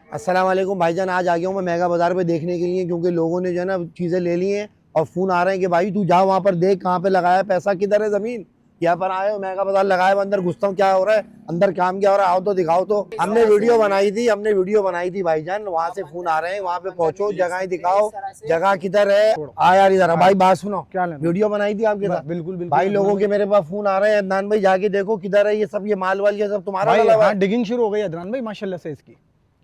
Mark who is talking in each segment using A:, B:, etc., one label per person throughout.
A: अस्सलाम वालेकुम भाईजान, आज आ गया हूँ मैं मेगा बाजार पे देखने के लिए, क्योंकि लोगों ने जो है ना चीज़ें ले ली हैं और फ़ोन आ रहे हैं कि भाई तू जा वहाँ पर देख कहाँ पे लगाया पैसा, किधर है ज़मीन। यहाँ पर आए हो मेगा बाजार लगाया हुआ, अंदर घुसता हूँ क्या हो रहा है, अंदर काम क्या हो रहा है, आओ तो दिखाओ। तो हमने वीडियो बनाई थी भाईजान, वहाँ से फ़ोन आ रहे हैं, वहाँ पे पहुँचो, जगह दिखाओ, जगह किधर है। आ यार इधर भाई, बात सुनो,
B: क्या लेना?
A: वीडियो बनाई थी आपके साथ।
B: बिल्कुल बिल्कुल
A: भाई लोगों के मेरे पास फ़ोन आ रहे हैं, अदनान भाई जाके देखो किधर है ये सब, ये माल वाल ये सब तुम्हारा
B: भाई
A: डाला हुआ
B: हाँ,
A: है।
B: डिगिंग शुरू हो गई अदनान भाई माशाल्लाह से इसकी।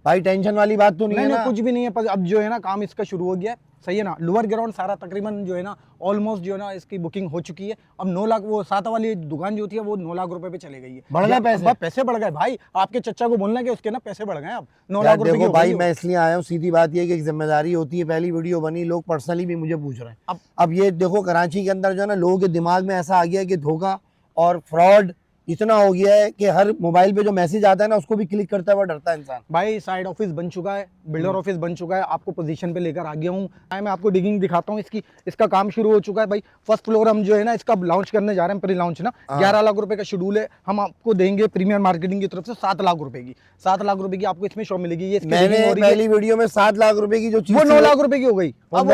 A: भाई टेंशन वाली बात तो नहीं है
B: नहीं
A: ना?
B: कुछ भी नहीं है, पर अब जो है ना काम इसका शुरू हो गया है, सही है ना। लोअर ग्राउंड सारा तकरीबन जो है ना ऑलमोस्ट जो है ना इसकी बुकिंग हो चुकी है। अब 9 लाख, वो 7 वाली दुकान जो थी वो 9 लाख रुपए पे चली गई है।
A: बढ़ गए पैसे?
B: पैसे बढ़ गए भाई, आपके चचा को बोलना कि उसके ना पैसे बढ़ गए अब 9 लाख रुपए की
A: देखो
B: हो
A: भाई,
B: गई
A: मैं इसलिए आया हूँ, सीधी बात ये कि एक जिम्मेदारी होती है, पहली वीडियो बनी, लोग पर्सनली भी मुझे पूछ रहे हैं। अब ये देखो कराची के अंदर जो है ना लोगों के दिमाग में ऐसा आ गया है कि धोखा और फ्रॉड इतना हो गया है कि हर मोबाइल पे जो मैसेज आता है ना उसको भी क्लिक करता हुआ डरता है इंसान।
B: भाई साइड ऑफिस बन चुका है, बिल्डर ऑफिस बन चुका है, आपको पोजीशन पे लेकर आ गया हूँ। मैं आपको डिगिंग दिखाता हूँ इसकी, इसका काम शुरू हो चुका है भाई। फर्स्ट फ्लोर हम जो है ना इसका लॉन्च करने जा रहे हैं, प्री लॉन्च ना। 11 लाख रुपए का शेड्यूल है, हम आपको देंगे प्रीमियर मार्केटिंग की तरफ से 7 लाख रुपए की। 7 लाख रुपए की आपको इसमें शो मिलेगी। ये
A: मैंने पहली वीडियो में 7 लाख रुपए की जो चीज
B: वो 9 लाख रुपए की हो गई, अब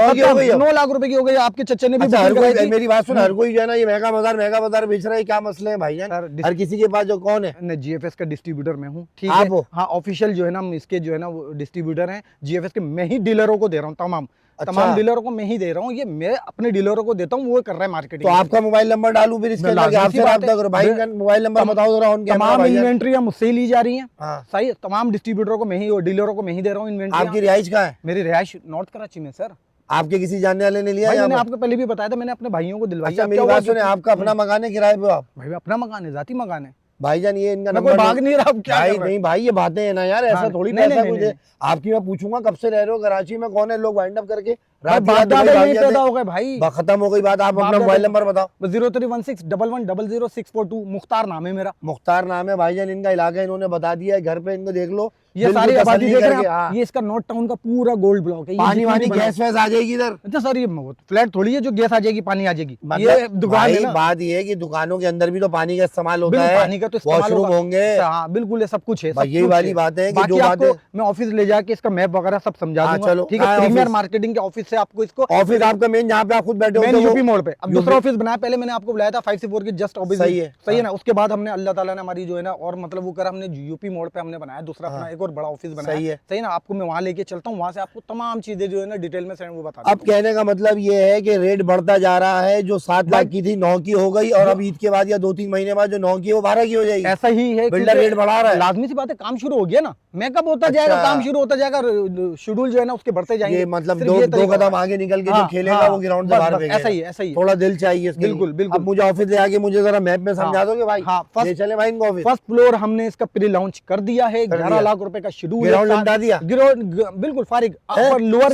B: 9 लाख रुपए की हो गई। आपके चच्चे ने भी
A: मेरी बात सुन, हर कोई जो है ना ये मेगा बाजार बेच रहा है, क्या मसला है भाईजान? हर किसी के पास जो कौन है?
B: जीएफएस का डिस्ट्रीब्यूटर मैं हूँ, ठीक है। हाँ ऑफिशियल जो है ना इसके जो है ना वो डिस्ट्रीब्यूटर हैं जीएफएस के। मैं ही डीलरों को दे रहा हूँ, तमाम डीलरों को मैं ही दे रहा हूँ। ये मैं अपने डीलरों को देता हूँ, वो कर रहा है मार्केटिंग।
A: तो आपका मोबाइल नंबर डालूं फिर इसके अंदर, आपसे राब्ता करो भाई। मोबाइल नंबर बताओ जरा।
B: तमाम इन्वेंट्री मुझसे ही ली जा रही है, सही है। तमाम डिस्ट्रीब्यूटरों को मैं ही और डीलरों को मैं ही दे रहा हूँ इन्वेंट्री।
A: आपकी रिहाइश कहाँ है?
B: मेरी रिहाइश नॉर्थ कराची में सर।
A: आपके किसी जानने वाले ने लिया?
B: मैंने आपको पहले भी बताया था, मैंने अपने भाइयों को दिलवाई।
A: अच्छा मेरी बात सुने, आपका अपना मकान है किराए पे? आप
B: भाई अपना मकान है, जाती मकान है
A: भाईजान, ये इनका
B: नंबर भाग नहीं रहा। क्या
A: भाई नहीं भाई, ये बातें है ना यार, ऐसा थोड़ी ना। ऐसा कुछ आपकी मैं पूछूंगा कब से रह रहे हो कराची में, कौन है? लोग वाइंड अप करके
B: पैदा हो गए भाई,
A: खत्म हो गई बात। आप अपना मोबाइल नंबर बताओ।
B: 031611000642। मुख्तार नाम है मेरा।
A: मुख्तार नाम है भाईजान, इनका इलाका इन्होंने बता दिया है। घर पे इनको देख लो,
B: ये सारी आबादी देख रहे हैं। ये इसका नॉर्थ टाउन का पूरा गोल्ड ब्लॉक है।
A: पानी वानी गैस वैस आ जाएगी इधर?
B: अच्छा सर, ये फ्लैट थोड़ी है जो गैस आ जाएगी पानी आ जाएगी।
A: ये दुकान है ना। बात ये है कि दुकानों के अंदर भी तो पानी का इस्तेमाल होता है,
B: पानी का तो
A: वॉशरूम होंगे।
B: हाँ बिल्कुल, सब कुछ है।
A: यही वाली बात है कि जो बातें
B: मैं ऑफिस ले जाके इसका मैप वगैरह सब समझा दूंगा।
A: चलो
B: ठीक है, प्रीमियर मार्केटिंग के ऑफिस से आपको इसको।
A: ऑफिस आपका मेन जहाँ पे आप खुद बैठे हो
B: यूपी मोड़ पे। अब दूसरा ऑफिस बनाया, पहले मैंने आपको बुलाया था 5 से 4 के जस्ट ऑफिस। सही है ना। उसके बाद हमने अल्लाह ताला ने हमारी जो है ना और मतलब वो करा, हमने यूपी मोड़ पे हमने बनाया दूसरा अपना एक और बड़ा ऑफिस बनाया। सही ना। आपको मैं वहाँ लेके चलता हूँ, वहाँ से आपको तमाम चीजें जो है ना डिटेल में वो बता।
A: अब कहने का मतलब ये है कि रेट बढ़ता जा रहा है, जो 7 लाख की थी 9 की हो गई, और अब ईद के बाद या 2-3 महीने बाद जो 9 की वो 12 की हो जाएगी।
B: ऐसा ही है,
A: बिल्डर रेट बढ़ा रहा है।
B: लाजमी सी बात है, काम शुरू हो गया ना। मैं कब होता जाएगा, काम शुरू होता जाएगा, शेड्यूल जो है ना उसके बढ़ते जाएंगे।
A: मतलब दो कदम आगे निकल के जो खेलेगा वो ग्राउंड से बाहर फेंकेगा।
B: ऐसा ही
A: थोड़ा दिल चाहिए।
B: बिल्कुल बिल्कुल।
A: अब मुझे ऑफिस ले आके मुझे जरा मैप में समझा दोगे भाई? ले चले भाई इनको ऑफिस।
B: फर्स्ट फ्लोर हमने इसका प्री लॉन्च कर दिया है, 11 लाख रुपए का शेड्यूल।
A: ग्राउंड लौटा दिया
B: बिल्कुल फारिग। लोअर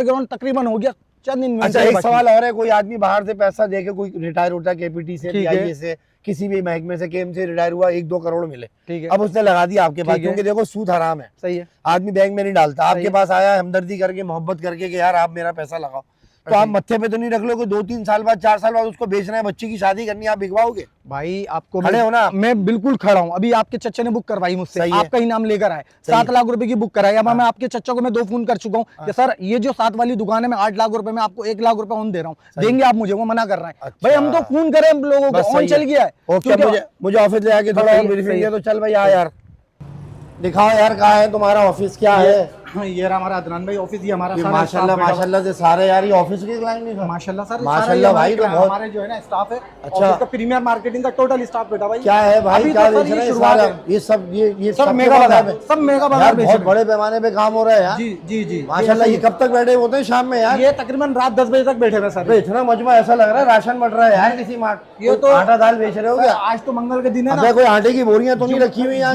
B: ग्राउंड तकरीबन हो गया चंद दिन।
A: अच्छा एक सवाल और है, कोई आदमी बाहर से पैसा देके, कोई रिटायर होता है केपीटी से, पीआईए से, किसी भी महकमे से, केम से रिटायर हुआ, 1-2 करोड़ मिले, ठीक है, अब उसने लगा दिया आपके पास, क्योंकि देखो सूद हराम है। सही है, आदमी बैंक में नहीं डालता, आपके पास आया हमदर्दी करके, मोहब्बत करके कि यार आप मेरा पैसा लगाओ, तो आप मत्थे पे तो नहीं रख लो कि 2-3 साल बाद 4 साल बाद उसको बेचना है, बच्चे की शादी करनी है, आप बिकवाओगे? भाई आपको खड़े हो ना?
B: मैं बिल्कुल खड़ा हूँ। अभी आपके चच्चा ने बुक करवाई मुझसे, आपका ही नाम लेकर आए, 7 लाख रुपए की बुक कराई। अब मैं आपके चच्चा को मैं 2 फोन कर चुका हूँ कि सर ये जो 7 वाली दुकान है, मैं 8 लाख रुपए में आपको 1 लाख रुपए ऑन दे रहा हूँ, देंगे आप मुझे? वो मना कर रहा है। भाई हम तो फोन करें लोगों को, ऑन चल गया है।
A: मुझे ऑफिस ले आके थोड़ा ब्रीफिंग दे, तो चल भाई यार दिखाओ यार कहाँ है तुम्हारा ऑफिस, क्या है?
B: ये रहा हमारा अदनान भाई ऑफिस। ये हमारा
A: माशाल्लाह माशाल्लाह से सारे यार ये ऑफिस के क्लाइंट नहीं?
B: माशाल्लाह सर,
A: माशाल्लाह भाई, तो बहुत
B: हमारे जो है ना स्टाफ है।
A: अच्छा,
B: इसका प्रीमियर मार्केटिंग का टोटल स्टाफ बेटा भाई।
A: क्या है भाई, क्या बेच रहे हैं? ये सब
B: मेगा बाजार, सब मेगा बाजार
A: बहुत बड़े पैमाने पे काम हो रहा है यार।
B: जी जी जी
A: माशाल्लाह। ये कब तक बैठे होते हैं शाम में यार?
B: ये तकरीबन रात 10 बजे तक बैठे हुए सर।
A: इतना मजमा, ऐसा लग रहा है राशन बट रहा है यार किसी मार्ट। ये तो आटा दाल बेच रहे हो क्या?
B: आज तो मंगल के दिन है ना।
A: कोई आटे की बोरियां तो नहीं रखी हुई यहाँ?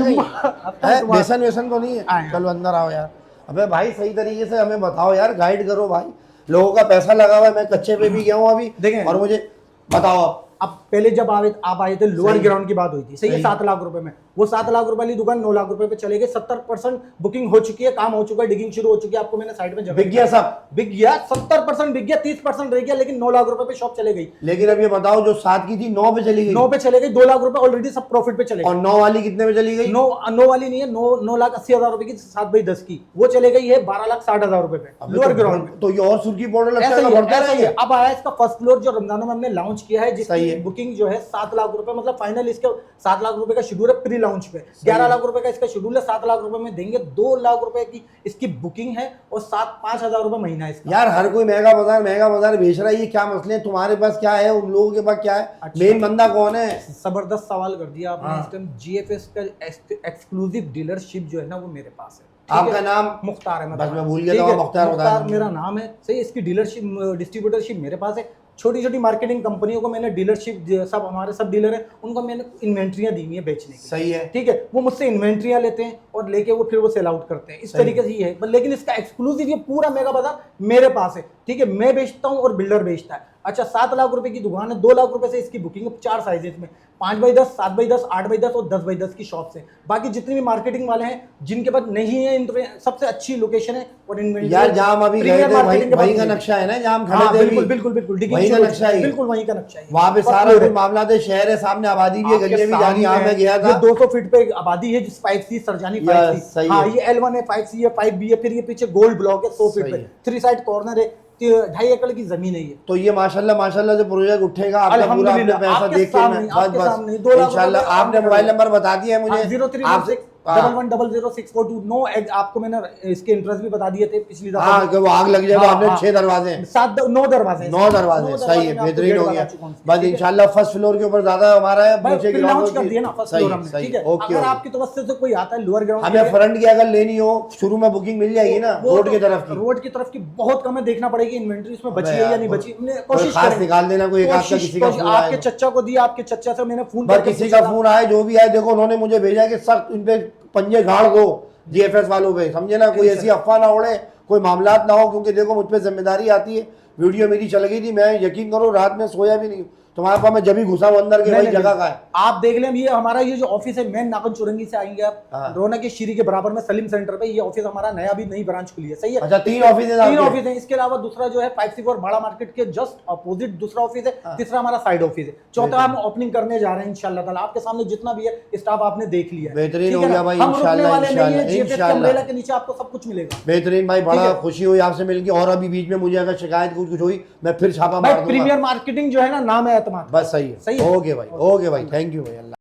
A: बेसन वेसन तो नहीं है? चलो अंदर आओ यार। अबे भाई सही तरीके से हमें बताओ यार, गाइड करो भाई, लोगों का पैसा लगा हुआ है, मैं कच्चे पे भी गया हूँ अभी, देखें, और मुझे बताओ।
B: अब पहले जब आप आए थे, लोअर ग्राउंड की बात हुई थी, सही है, 7 लाख रुपए में। वो 7 लाख रुपए वाली दुकान 9 लाख रुपए पे चले गई। 70% बुकिंग हो चुकी है, काम हो चुका है, डिगिंग शुरू हो चुकी है। आपको मैंने साइड में जगह
A: बिक गया सब,
B: बिक गया, 70% बिक गया, 30% रह गया, लेकिन 9 लाख रुपए पे शॉप चले गई।
A: लेकिन अब ये बताओ जो 7 की थी 9 पे चली गई,
B: 9 पे चले गई, 2 लाख रुपए ऑलरेडी सब प्रॉफिट पे चले गए।
A: और 9 वाली कितने पे चली गई?
B: 9 वाली नहीं है, 9,80,000 रुपए की 7/10 की, वो चले गई है 12,60,000 रुपए पे लोअर ग्राउंड में।
A: तो ये और सुर्खी पाउडर लगता
B: ऐसा
A: है,
B: ही है,
A: बढ़ते
B: ऐसा ही है।
A: रहेंगे।
B: अब आया इसका फर्स्ट फ्लोर जो रमजानों में हमने लॉन्च किया है,
A: सही
B: जिसकी
A: है।
B: बुकिंग जो है 7 लाख रुपए, मतलब फाइनल इसके 7 लाख रुपए का शेड्यूल है प्री लॉन्च पे। 11 लाख रुपए का इसका शेड्यूल है, 7 लाख रुपए में देंगे। 2 लाख रुपए की इसकी बुकिंग है और 5,000 रुपए महीना है इसका।
A: यार हर कोई महंगा बाजार बेच रहा है, ये क्या मसले हैं? तुम्हारे पास क्या है, उन लोगों के पास क्या है?
B: अच्छा।
A: मेन बंदा कौन है?
B: जबरदस्त सवाल कर दिया आपने।
A: हाँ।
B: इस टाइम जीएफएस का एक्सक्लूसिव डीलरशिप जो है ना वो मेरे पास है। ठीक
A: आपका
B: है?
A: नाम?
B: मुख्तार है।
A: बस मैं भूल गया
B: ठीक
A: था,
B: है?
A: मुख्तार बता
B: मुख्तार
A: दीजिए।
B: मेरा नाम है। सही, इसकी डीलरशिप डिस्ट्रीब्यूटरशिप मेरे पास है। छोटी छोटी मार्केटिंग कंपनियों को मैंने डीलरशिप, सब हमारे सब डीलर हैं, उनको मैंने इन्वेंट्रियां दी हुई है बेचने की।
A: सही है।
B: ठीक है, वो मुझसे इन्वेंट्रियां लेते हैं और लेके वो फिर वो सेल आउट करते हैं। इस
A: सही।
B: तरीके से ये है, लेकिन इसका एक्सक्लूसिव ये पूरा मेगा बाजार मेरे पास है। ठीक है, मैं बेचता हूँ और बिल्डर बेचता है। अच्छा, 7 लाख रुपए की दुकान है, 2 लाख रुपए से इसकी बुकिंग है 4 साइजेस में, 5/10, 7/10, 8/10 और 10/10 की शॉप से। बाकी जितने भी मार्केटिंग वाले हैं जिनके पास नहीं है, सबसे अच्छी लोकेशन है और इन्वेंट्री।
A: यार जहाँ हम अभी गए थे वहीं का नक्शा है ना, जहाँ हम
B: हाँ,
A: खड़े थे
B: बिल्कुल
A: अभी?
B: बिल्कुल बिल्कुल
A: वहीं का नक्शा है,
B: बिल्कुल वहीं का नक्शा है।
A: वहाँ पे सारा कुछ मामला है, शहर है, सामने आबादी भी है,
B: आपके
A: गलियां भी जानी। यहाँ
B: सामने
A: मैं गया
B: है,
A: था।
B: ये 200 फीट पे आबादी है, जिस 5C सरजानी 5C।
A: सही
B: हाँ,
A: है।
B: ये L1 है, 5C है, 5B है, फिर ये पीछे गोल्ड ब्लॉक है 100 फीट
A: सही
B: पे,
A: है।
B: 3 साइड कॉर्नर है, 2.5 एकड़ की जमीन है ये।
A: तो ये माशाल्लाह जो प्रोजेक्ट उठेगा आपका पूरा, आपने
B: अल्हम्दुलिल्लाह,
A: पैसा
B: आपके
A: देख के
B: सामने,
A: मैं
B: आपके
A: बस
B: सामने 2 लाख
A: इंशाल्लाह।
B: रुपए
A: आपने मोबाइल नंबर बता दिया है मुझे,
B: 0316 11000642। नो, आपको मैंने इसके इंटरेस्ट भी बता दिए थे पिछली दफा।
A: हाँ कि वो आग लग जाए तो आपने 6 दरवाजे हैं,
B: 9 दरवाजे हैं।
A: 9 दरवाजे, सही है, बेहतरीन हो गया। बस इंशाल्लाह फर्स्ट फ्लोर के ऊपर ज्यादा हमारा है, नीचे
B: लॉन्च
A: ग्राउंड
B: कर दिया ना फर्स्ट फ्लोर हमने। ठीक है,
A: ओके।
B: अगर आपकी तरफ से कोई आता है लोअर ग्राउंड,
A: हमें फ्रंट की अगर लेनी हो, शुरू में बुकिंग मिल जाएगी ना, रोड की तरफ की?
B: रोड की तरफ की बहुत कम है, देखना पड़ेगी इन्वेंट्री उसमें बची है या नहीं बची। हमने
A: कोई
B: कोशिश
A: खास
B: करेंगे।
A: निकाल देना, कोई एक आध का किसी का फोन आए
B: आपके
A: तो।
B: चचा को दिया, आपके चचा से मैंने फोन
A: बस किसी का फोन आए, जो भी आए, देखो उन्होंने मुझे भेजा है कि सख्त इन पे पंजे गाड़ दो जीएफएस वालों पे, समझे ना, कोई ऐसी अफवाह ना उड़े, कोई मामलात ना हो, क्योंकि देखो मुझ पे जिम्मेदारी आती है। वीडियो मेरी चल गई थी, मैं यकीन करो रात में सोया भी नहीं हूँ। तुम्हारे पास मैं जब भी घुसा हूं अंदर के, भाई जगह का है।
B: आप देख लें, ये हमारा ये जो ऑफिस है मेन नागन चुरंगी से आएंगे आप,
A: हाँ।
B: रौनक की शीरी के बराबर में सलीम सेंटर पे ये ऑफिस हमारा नया भी नई ब्रांच खुली है। सही है।
A: अच्छा, 3 ऑफिस है?
B: 3 ऑफिस है। इसके अलावा दूसरा जो है 5C4 बड़ा मार्केट के जस्ट अपोजिट दूसरा ऑफिस है। तीसरा हमारा साइड ऑफिस है। चौथा हम ओपनिंग करने जा रहे हैं इंशाल्लाह ताला। आपके सामने जितना भी है स्टाफ आपने देख लिया है।
A: बेहतरीन हो
B: ठीक है
A: गया
B: ना?
A: भाई,
B: हम रुकने
A: इंशाल्लाह
B: वाले नहीं है।
A: इंशाल्लाह
B: जीएफएस के अम्ब्रेला के नीचे आपको सब कुछ मिलेगा।
A: बेहतरीन भाई,
B: ठीक
A: बड़ा
B: है।
A: खुशी हुई आपसे मिलके। और अभी बीच में मुझे अगर शिकायत कुछ हुई, मैं फिर छापा मार
B: भाई
A: दूंगा।
B: प्रीमियर मार्केटिंग जो है ना, नाम है एतमाद।
A: बस सही है,
B: सही है।
A: ओके भाई, ओके भाई, थैंक यू भाई। अल्लाह।